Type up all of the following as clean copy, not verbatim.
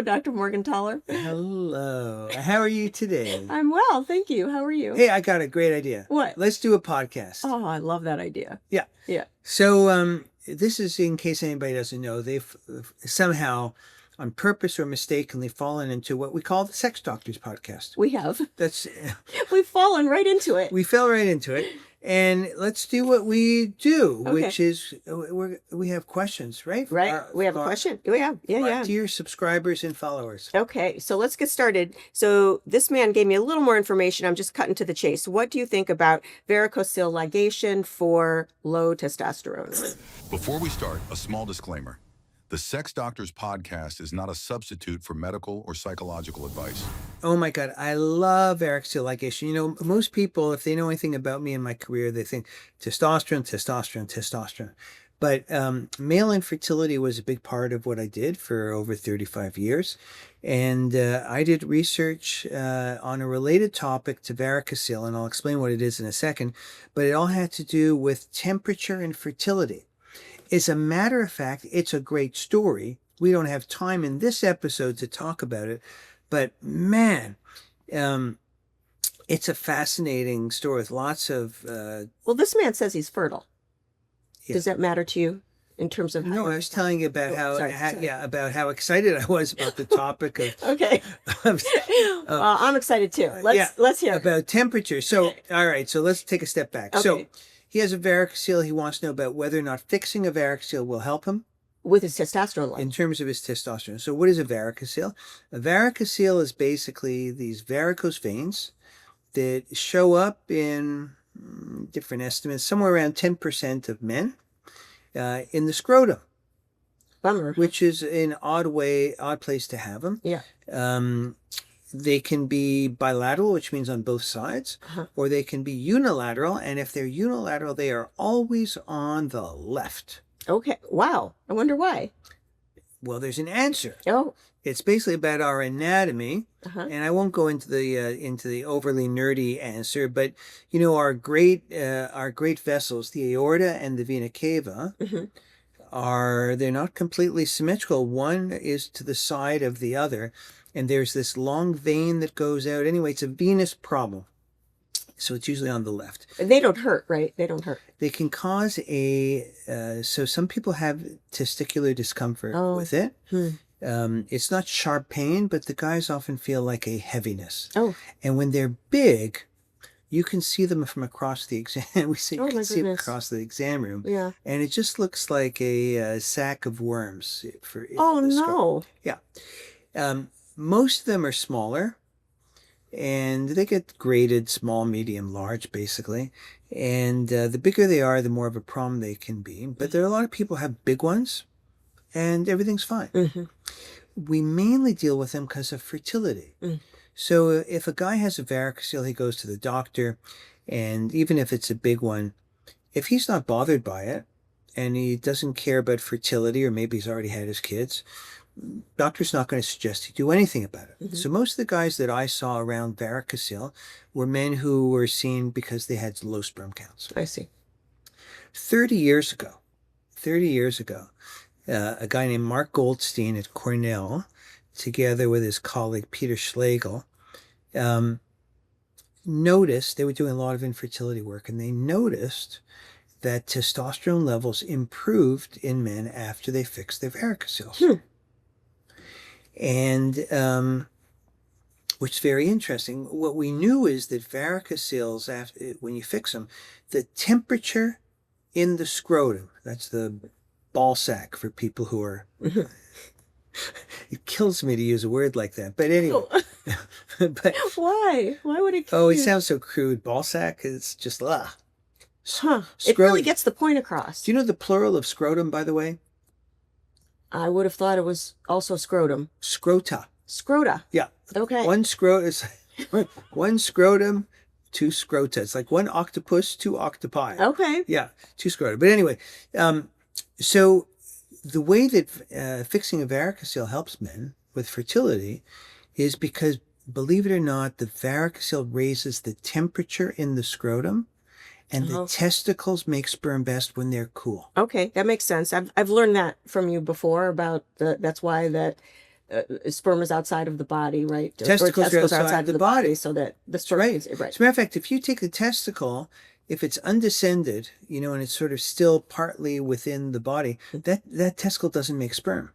Dr. Morgentaler. Hello. How are you today? I'm well, thank you. How are you? Hey, I got a great idea. What? Let's do a podcast. Oh, I love that idea. Yeah. Yeah. So, this is in case anybody doesn't know, they've somehow, on purpose or mistakenly, fallen into what we call the Sex Doctors podcast. We have. That's We've fallen right into it. We fell right into it. And let's do what we do, Okay. which is we have questions, right? Right. We have a question. We have. Yeah. Dear subscribers and followers. Okay, so let's get started. So this man gave me a little more information. I'm just cutting to the chase. What do you think about varicocele ligation for low testosterone? Before we start, a small disclaimer. The Sex Doctors podcast is not a substitute for medical or psychological advice. Oh my God, I love varicocele ligation. You know, most people, if they know anything about me and my career, they think testosterone, testosterone, testosterone. But male infertility was a big part of what I did for over 35 years. And I did research on a related topic to varicocele, and I'll explain what it is in a second. But it all had to do with temperature and fertility. As a matter of fact, it's a great story. We don't have time in this episode to talk about it, but man, it's a fascinating story with lots of... Well, this man says he's fertile. Yeah. Does that matter to you in terms of... No, I was telling you about sorry. about how excited I was about the topic of... Okay. I'm excited too. Let's hear about temperature. So, all right, so let's take a step back. Okay. So he has a varicocele. He wants to know about whether or not fixing a varicocele will help him. With his testosterone level. In terms of his testosterone. So what is a varicocele? A varicocele is basically these varicose veins that show up in different estimates, somewhere around 10% of men in the scrotum. Bummer. Which is an odd place to have them. Yeah. They can be bilateral, which means on both sides, or they can be unilateral. And if they're unilateral, they are always on the left. Okay. Wow. I wonder why. Well, there's an answer. Oh. It's basically about our anatomy, and I won't go into the overly nerdy answer, but you know our great vessels, the aorta and the vena cava, they're not completely symmetrical. One is to the side of the other, and there's this long vein that goes out. Anyway, it's a venous problem. So it's usually on the left. They don't hurt, right? They don't hurt. They can cause so some people have testicular discomfort with it. It's not sharp pain, but the guys often feel like a heaviness. Oh. And when they're big, you can see them from across the exam. You can see them across the exam room. Yeah. And it just looks like a sack of worms. No. Yeah. Most of them are smaller, and they get graded small, medium, large, basically. And the bigger they are, the more of a problem they can be. But there are a lot of people who have big ones, and everything's fine. We mainly deal with them because of fertility. So if a guy has a varicocele, he goes to the doctor, and even if it's a big one, if he's not bothered by it, and he doesn't care about fertility, or maybe he's already had his kids, doctor's not going to suggest he do anything about it. So most of the guys that I saw around varicocele were men who were seen because they had low sperm counts. I see. 30 years ago, a guy named Mark Goldstein at Cornell, together with his colleague Peter Schlegel, noticed, they were doing a lot of infertility work, and they noticed that testosterone levels improved in men after they fixed their varicoceles. And which is very interesting. What we knew is that varicoceles, when you fix them, the temperature in the scrotum, that's the ball sack for people who are... It kills me to use a word like that. But anyway. But, why? Why would it kill you? It sounds so crude. Ball sack is just... It really gets the point across. Do you know the plural of scrotum, by the way? I would have thought it was also scrotum. Scrota. Scrota. Yeah. Okay. One scrotum, two scrota. It's like one octopus, two octopi. Okay. Yeah, two scrota. But anyway, so the way that fixing a varicocele helps men with fertility is because, believe it or not, the varicocele raises the temperature in the scrotum, and the testicles make sperm best when they're cool. Okay, that makes sense. I've learned that from you before about that's why that sperm is outside of the body, right? Testicles are outside of the the body. body, so that the sperm Right. is right. As a matter of fact, if you take the testicle, if it's undescended, and it's sort of still partly within the body, that testicle doesn't make sperm.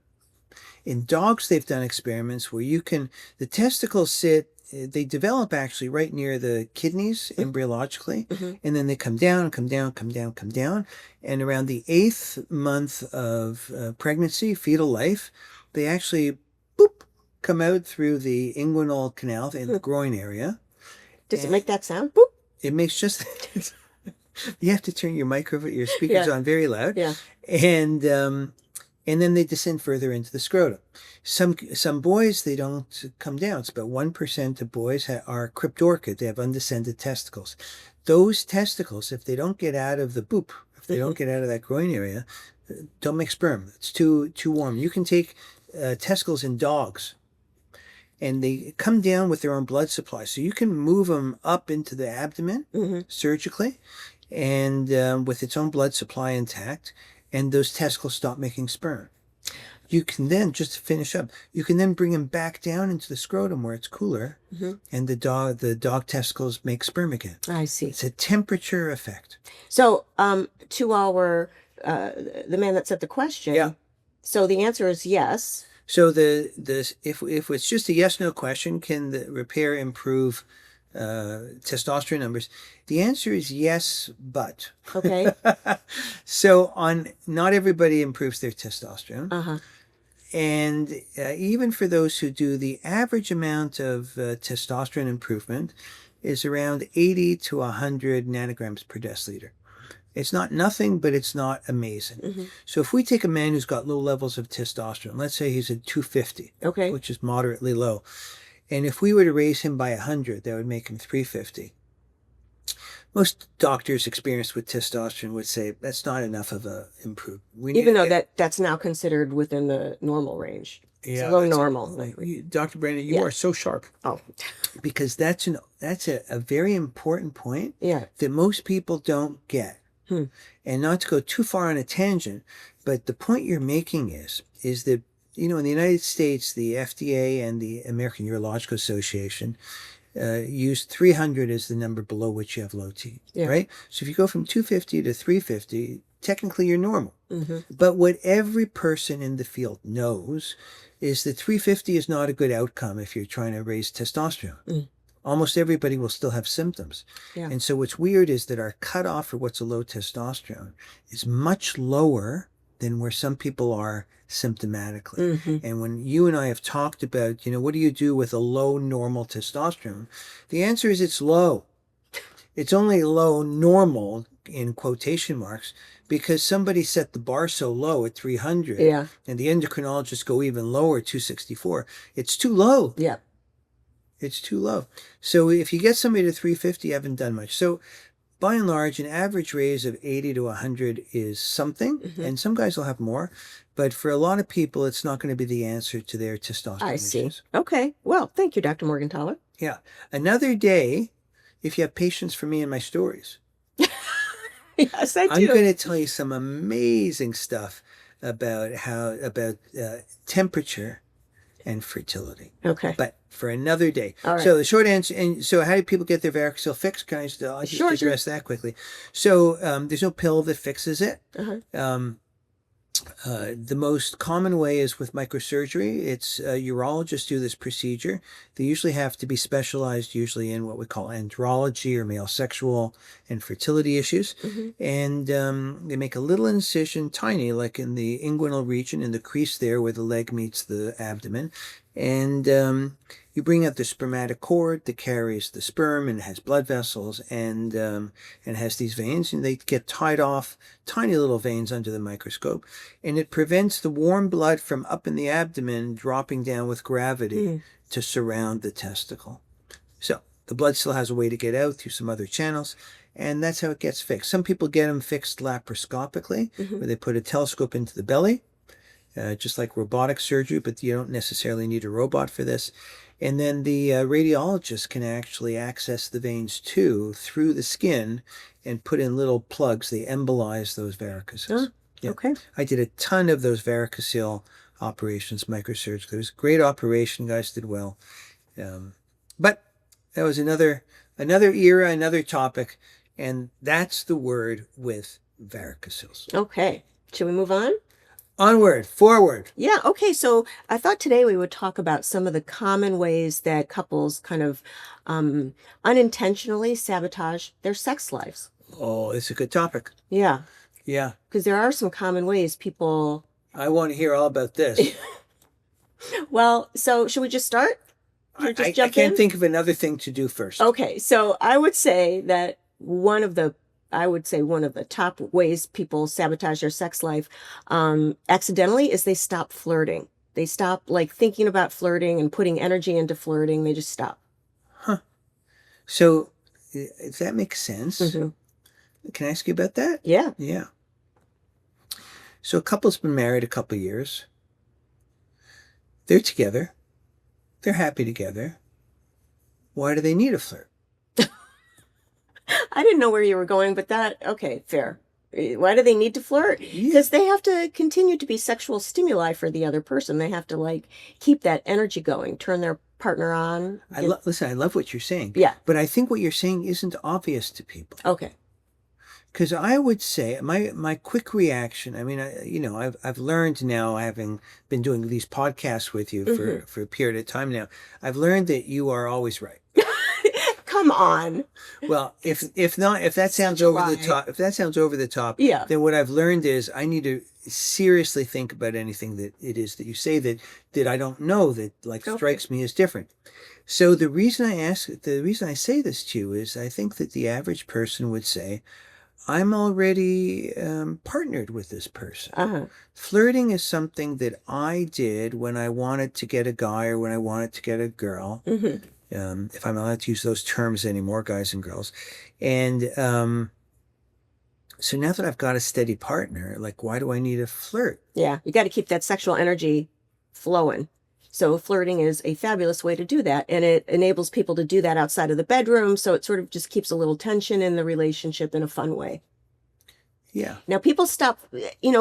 In dogs, they've done experiments where the testicles they develop actually right near the kidneys embryologically, and then they come down, come down, come down, come down. And around the 8th month of pregnancy, fetal life, they actually, boop, come out through the inguinal canal in the groin area. Does it make that sound? Boop. It makes just, you have to turn your speakers on very loud. Yeah. And then they descend further into the scrotum. Some boys, they don't come down. It's about 1% of boys are cryptorchid. They have undescended testicles. Those testicles, if they don't get out of the boop, if they don't get out of that groin area, don't make sperm. It's too warm. You can take testicles in dogs, and they come down with their own blood supply. So you can move them up into the abdomen surgically, and with its own blood supply intact, and those testicles stop making sperm. You can then, just to finish up, you can then bring them back down into the scrotum where it's cooler, and the dog testicles make sperm again. I see. It's a temperature effect. So, to our the man that said the question. Yeah. So the answer is yes. So if it's just a yes/no question, can the repair improve testosterone numbers? The answer is yes, but. Okay. So not everybody improves their testosterone. Uh-huh. And even for those who do, the average amount of testosterone improvement is around 80 to 100 nanograms per deciliter. It's not nothing, but it's not amazing. So if we take a man who's got low levels of testosterone, let's say he's at 250, Okay. which is moderately low, and if we were to raise him by 100, that would make him 350. Most doctors experienced with testosterone would say that's not enough of a improvement. Even though that's now considered within the normal range. It's a little normal. Dr. Brandon, you are so sharp. Oh. Because that's a very important point that most people don't get. And not to go too far on a tangent, but the point you're making is that, in the United States, the FDA and the American Urological Association use 300 as the number below which you have low T, right? So if you go from 250 to 350, technically you're normal. But what every person in the field knows is that 350 is not a good outcome if you're trying to raise testosterone. Almost everybody will still have symptoms. And so what's weird is that our cutoff for what's a low testosterone is much lower than where some people are symptomatically. And when you and I have talked about, what do you do with a low normal testosterone? The answer is it's low. It's only low normal in quotation marks because somebody set the bar so low at 300 and the endocrinologists go even lower, 264. It's too low. Yeah. It's too low. So if you get somebody to 350, you haven't done much. So by and large, an average raise of 80 to 100 is something, and some guys will have more. But for a lot of people, it's not going to be the answer to their testosterone I see. issues. Okay. Well, thank you, Dr. Morgentaler. Yeah. Another day, if you have patience for me and my stories. Yes, I do. I'm going to tell you some amazing stuff about temperature and fertility. Okay. But for another day. All right. So the short answer, and so how do people get their varicocele fixed? Can I I'll just address that quickly. So there's no pill that fixes it. The most common way is with microsurgery. It's urologists do this procedure. They usually have to be specialized, usually in what we call andrology or male sexual and fertility issues. And they make a little incision, tiny, like in the inguinal region, in the crease there where the leg meets the abdomen. And you bring out the spermatic cord that carries the sperm, and it has blood vessels and has these veins, and they get tied off, tiny little veins under the microscope, and it prevents the warm blood from up in the abdomen dropping down with gravity to surround the testicle. So the blood still has a way to get out through some other channels, and that's how it gets fixed. Some people get them fixed laparoscopically, where they put a telescope into the belly, just like robotic surgery, but you don't necessarily need a robot for this. And then the radiologist can actually access the veins too through the skin and put in little plugs. They embolize those varicoces. Okay. I did a ton of those varicocele operations, microsurgical. It was a great operation. Guys did well. But that was another era, another topic, and that's the word with varicoceles. Okay. Should we move on? Onward, forward. Yeah, okay. So I thought today we would talk about some of the common ways that couples kind of unintentionally sabotage their sex lives. Oh, it's a good topic. Yeah, Yeah, because there are some common ways people. I want to hear all about this. Well, so should we just start? Should we just I jump can't in? think of another thing to do first. Okay, so I would say that one of the top ways people sabotage their sex life accidentally is they stop flirting. They stop like thinking about flirting and putting energy into flirting. They just stop. Huh. So, if that makes sense, Mhm. can I ask you about that? Yeah. Yeah. So a couple's been married a couple years. They're together. They're happy together. Why do they need a flirt? I didn't know where you were going, but okay, fair. Why do they need to flirt? Because they have to continue to be sexual stimuli for the other person. They have to like keep that energy going, turn their partner on. Listen, I love what you're saying. Yeah. But I think what you're saying isn't obvious to people. Okay. Because I would say my quick reaction. I mean, I've learned now, having been doing these podcasts with you for a period of time now. I've learned that you are always right. Come on. Well, if that sounds over the top, Yeah. then what I've learned is I need to seriously think about anything that it is that you say that I don't know, that strikes me as different. So the reason I say this to you is I think that the average person would say, I'm already partnered with this person. Uh-huh. Flirting is something that I did when I wanted to get a guy or when I wanted to get a girl. Mm-hmm. If I'm allowed to use those terms anymore, guys and girls. And so now that I've got a steady partner, like, why do I need a flirt? Yeah, you got to keep that sexual energy flowing. So flirting is a fabulous way to do that. And it enables people to do that outside of the bedroom. So it sort of just keeps a little tension in the relationship in a fun way. Yeah. Now, people stop,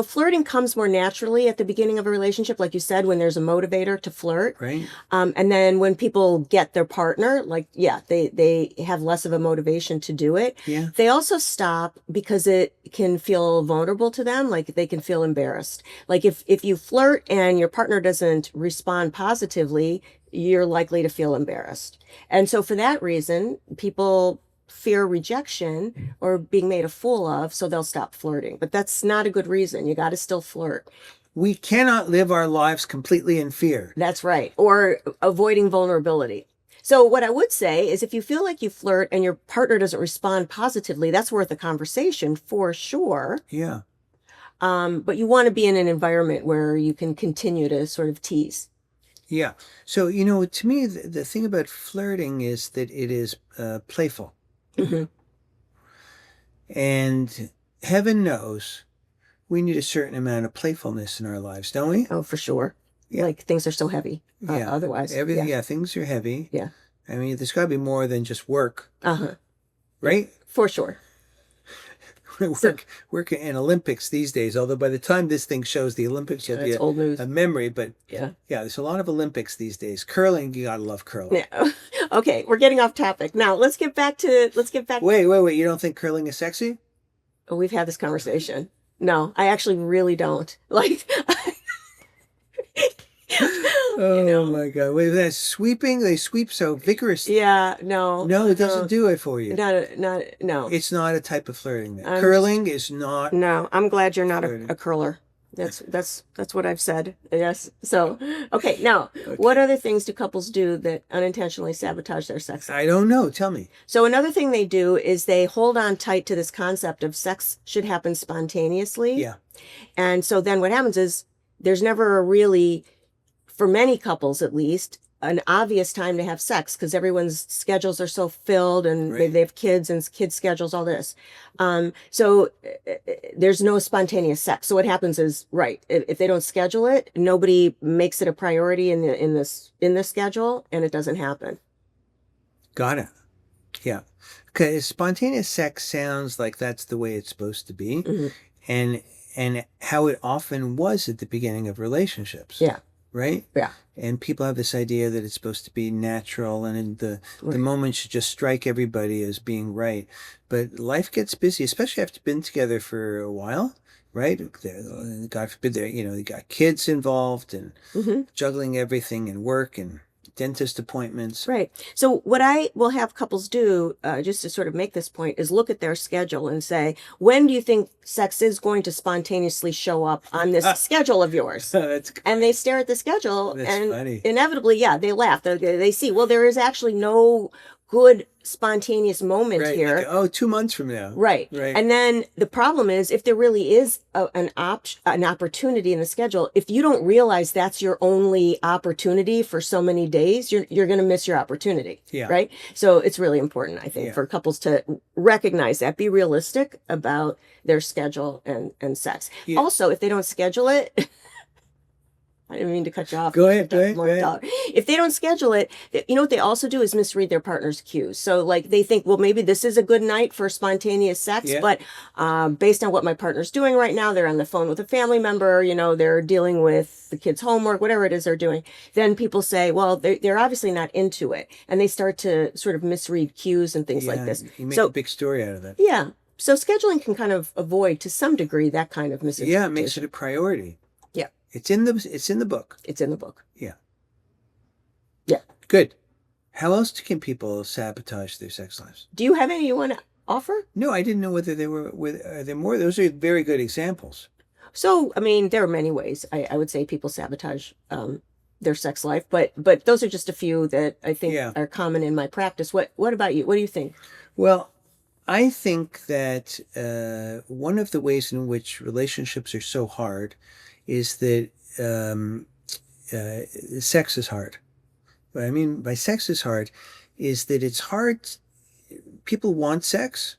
flirting comes more naturally at the beginning of a relationship, like you said, when there's a motivator to flirt. Right. And then when people get their partner, they have less of a motivation to do it. Yeah. They also stop because it can feel vulnerable to them, like they can feel embarrassed. Like if you flirt and your partner doesn't respond positively, you're likely to feel embarrassed. And so for that reason, people fear rejection or being made a fool of, so they'll stop flirting. But that's not a good reason. You got to still flirt. We cannot live our lives completely in fear. That's right. Or avoiding vulnerability. So what I would say is if you feel like you flirt and your partner doesn't respond positively, that's worth a conversation for sure. Yeah. But you want to be in an environment where you can continue to sort of tease. Yeah. So, to me, the thing about flirting is that it is playful. Mm-hmm. And heaven knows we need a certain amount of playfulness in our lives, don't we? Oh, for sure. Yeah. Like things are so heavy. Yeah. Otherwise. Everything. Yeah. Things are heavy. Yeah. I mean, there's got to be more than just work. Uh-huh. Right? For sure. Work in Olympics these days, although by the time this thing shows the Olympics, you'll be old news. A memory. But yeah, there's a lot of Olympics these days. Curling, you gotta love curling. Yeah. Okay, we're getting off topic. Now let's get back. Wait. You don't think curling is sexy? Oh, we've had this conversation. No, I actually really don't. Like Oh my God! Wait, that's sweeping. They sweep so vigorously. Yeah, no. No, it doesn't do it for you. No. It's not a type of flirting. Curling is not. No, I'm glad you're not a curler. That's what I've said. Yes. So, okay. Now, what other things do couples do that unintentionally sabotage their sex? I don't know. Tell me. So another thing they do is they hold on tight to this concept of sex should happen spontaneously. Yeah. And so then what happens is there's never a really, for many couples at least, an obvious time to have sex because everyone's schedules are so filled and Right. they have kids and kids schedules, all this. So there's no spontaneous sex. So what happens is, right, if they don't schedule it, nobody makes it a priority in the schedule and it doesn't happen. Got it. Yeah. Because spontaneous sex sounds like that's the way it's supposed to be. Mm-hmm. and how it often was at the beginning of relationships. Yeah. Right? Yeah. And people have this idea that it's supposed to be natural and the Right. moment should just strike everybody as being right. But life gets busy, especially after you've been together for a while, right? God forbid, you got kids involved and Mm-hmm. juggling everything and work and dentist appointments. Right. So what I will have couples do, just to sort of make this point, is look at their schedule and say, when do you think sex is going to spontaneously show up on this schedule of yours? That's And they stare at the schedule, That's and funny. inevitably, yeah, they laugh. They see, well, there is actually no good spontaneous moment right. here. Like, oh, 2 months from now. Right. Right. And then the problem is, if there really is an opportunity in the schedule, if you don't realize that's your only opportunity for so many days, you're going to miss your opportunity. Yeah. Right. So it's really important, I think, Yeah. for couples to recognize that, be realistic about their schedule and sex. Yeah. Also, if they don't schedule it, I didn't mean to cut you off. Go ahead. Go ahead. If they don't schedule it, you know what they also do is misread their partner's cues. So like they think, well, maybe this is a good night for spontaneous sex, Yeah. but based on what my partner's doing right now, they're on the phone with a family member, they're dealing with the kids' homework, whatever it is they're doing. Then people say, well, they're obviously not into it. And they start to sort of misread cues and things like this. You make So a big story out of that. yeah. So scheduling can kind of avoid to some degree that kind of misinterpretation. Yeah, it makes it a priority. Yeah. It's in the book. It's in the book. Yeah. Yeah. Good. How else can people sabotage their sex lives? Do you have any you want to offer? No, I didn't know whether they were there more. Those are very good examples. So, I mean, there are many ways I would say people sabotage their sex life, but those are just a few that I think Yeah. are common in my practice. What about you? What do you think? Well, I think that one of the ways in which relationships are so hard is that sex is hard. What I mean by sex is hard is that it's hard. People want sex.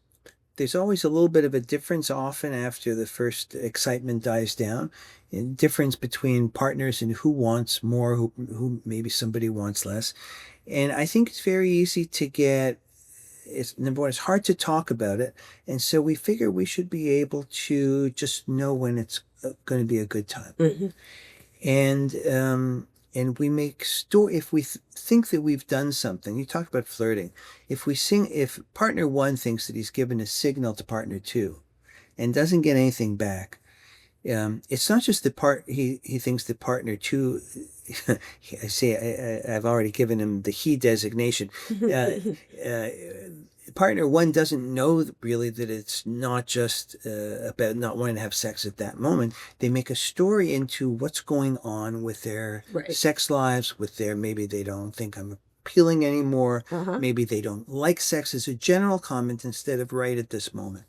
There's always a little bit of a difference often after the first excitement dies down. In difference between partners and who wants more, who maybe somebody wants less. And I think it's very easy to get, number one, it's hard to talk about it. And so we figure we should be able to just know when it's going to be a good time. Mm-hmm. And we make if we think that we've done something, you talked about flirting. If partner one thinks that he's given a signal to partner two and doesn't get anything back, it's not just he thinks that partner two, I've already given him the he designation. Partner one doesn't know really that it's not just about not wanting to have sex at that moment. They make a story into what's going on with their Right. sex lives, maybe they don't think I'm appealing anymore. Uh-huh. Maybe they don't like sex as a general comment instead of right at this moment.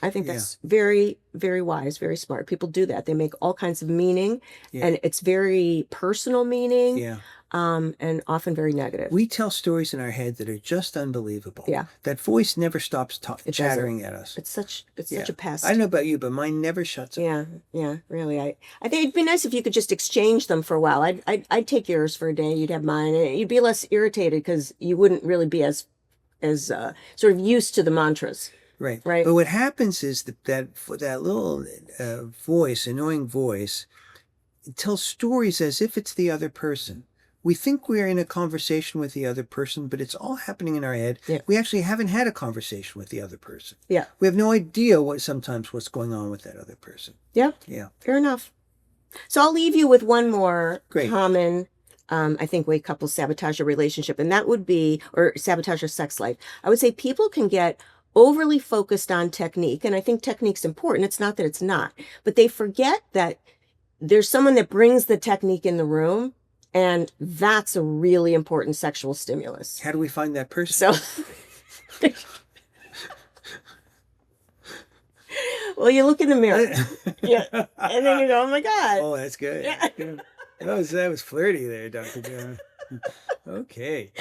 I think that's very, very wise, very smart. People do that. They make all kinds of meaning, and it's very personal meaning, Yeah. and often very negative. We tell stories in our head that are just unbelievable. Yeah. That voice never stops It chattering at us. It's such Yeah. a pest. I don't know about you, but mine never shuts up. Yeah, really. I think it'd be nice if you could just exchange them for a while. I'd take yours for a day. You'd have mine. And you'd be less irritated because you wouldn't really be as sort of used to the mantras. Right. Right. But what happens is that little annoying voice, tells stories as if it's the other person. We think we're in a conversation with the other person, but it's all happening in our head. Yeah. We actually haven't had a conversation with the other person. Yeah. We have no idea what's going on with that other person. Yeah. Yeah. Fair enough. So I'll leave you with one more Great. common, I think, way couples sabotage a relationship, and that would be, or sabotage your sex life. I would say people can get overly focused on technique, and I think technique's important. It's not that it's not, but they forget that there's someone that brings the technique in the room, and that's a really important sexual stimulus. How do we find that person? So, well, you look in the mirror, yeah, and then you go, "Oh my God!" Oh, that's good. Yeah. Good. That was flirty there, Dr. John. Okay.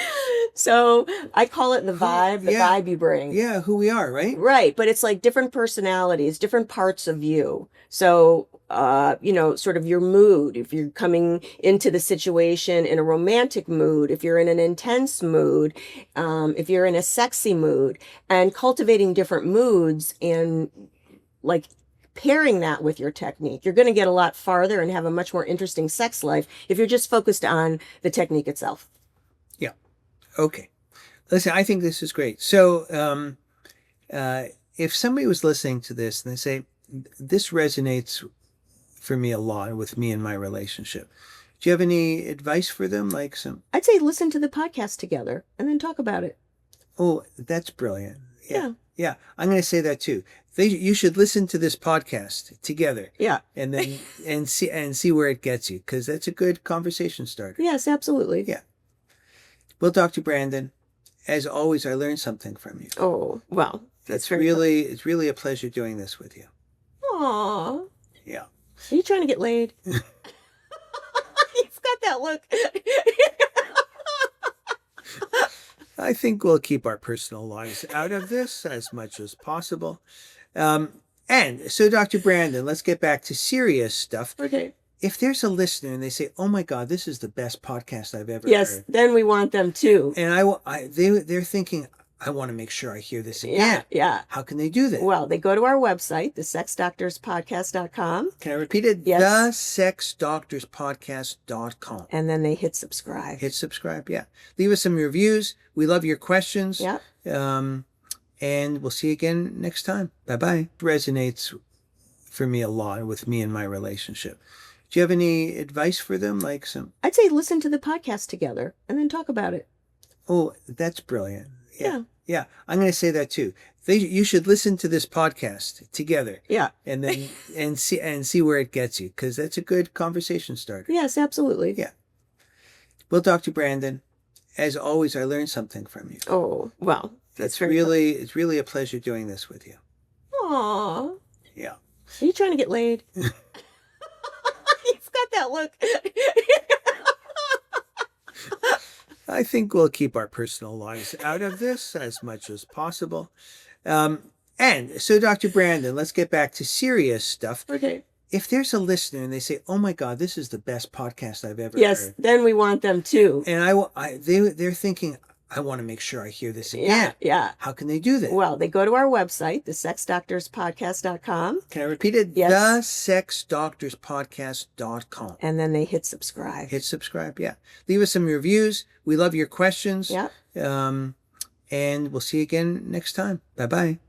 So I call it the vibe, the Yeah. vibe you bring. Yeah, who we are, right? Right, but it's like different personalities, different parts of you. So, sort of your mood, if you're coming into the situation in a romantic mood, if you're in an intense mood, if you're in a sexy mood, and cultivating different moods and like pairing that with your technique. You're going to get a lot farther and have a much more interesting sex life if you're just focused on the technique itself. Yeah. Okay. Listen, I think this is great. So, if somebody was listening to this and they say, this resonates for me a lot with me and my relationship, do you have any advice for them? Like I'd say listen to the podcast together and then talk about it. Oh, that's brilliant. Yeah. Yeah. I'm going to say that too. You should listen to this podcast together. Yeah. And then, and see where it gets you. 'Cause that's a good conversation starter. Yes, absolutely. Yeah. Well, Dr. Brandon, as always, I learned something from you. Oh, well, that's very It's really a pleasure doing this with you. Aw. Yeah. Are you trying to get laid? He's got that look. I think we'll keep our personal lives out of this as much as possible. And so, Dr. Brandon, let's get back to serious stuff. Okay. If there's a listener and they say, "Oh my God, this is the best podcast I've ever Yes, heard," then we want them too. and they're thinking, "I want to make sure I hear this again." Yeah. How can they do that? Well, they go to our website, thesexdoctorspodcast.com. Can I repeat it? Yes. thesexdoctorspodcast.com. And then they hit subscribe. Hit subscribe. Yeah. Leave us some reviews. We love your questions. Yeah. And we'll see you again next time. Bye-bye. Resonates for me a lot with me and my relationship. Do you have any advice for them? Like I'd say listen to the podcast together and then talk about it. Oh, that's brilliant. Yeah. Yeah. I'm going to say that too. You should listen to this podcast together. Yeah. And then, and see where it gets you. 'Cause that's a good conversation starter. Yes, absolutely. Yeah. Well, Dr. Brandon, as always, I learned something from you. Oh, well, that's very It's really a pleasure doing this with you. Aw. Yeah. Are you trying to get laid? He's got that look. I think we'll keep our personal lives out of this as much as possible. And so, Dr. Brandon, let's get back to serious stuff. Okay. If there's a listener and they say, "Oh my God, this is the best podcast I've ever Yes, heard," then we want them too. and they're thinking, "I want to make sure I hear this again." Yeah. How can they do that? Well, they go to our website, thesexdoctorspodcast.com. Can I repeat it? Yes. thesexdoctorspodcast.com. And then they hit subscribe. Hit subscribe. Yeah. Leave us some reviews. We love your questions. Yeah. And we'll see you again next time. Bye-bye.